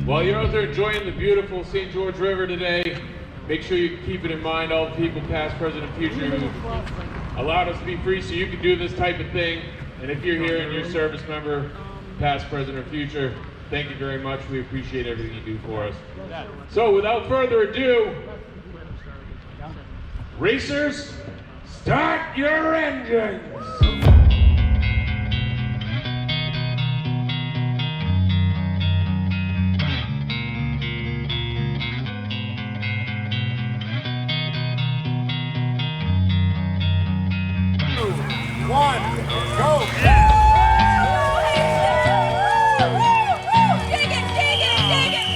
While you're out there enjoying the beautiful St. George River today, make sure you keep it in mind, all the people past, present, and future who allowed us to be free so you can do this type of thing. And if you're here and you're a service member, past, present, or future, thank you very much. We appreciate everything you do for us. So without further ado, racers, start your engines! One, go! Dig it, dig it, dig it!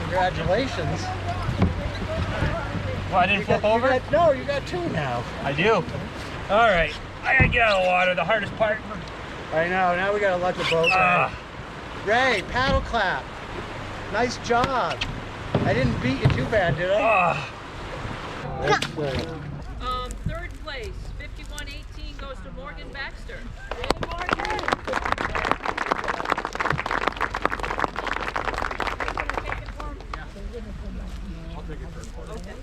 Congratulations. Well, I didn't flip over? No, you got two now. I do. All right. I gotta get out of the water. The hardest part. I know, now we gotta let the boat go. Ray, paddle clap. Nice job. I didn't beat you too bad, did I? Third place, 51-18 goes to Morgan Baxter. I'll take it first. Okay.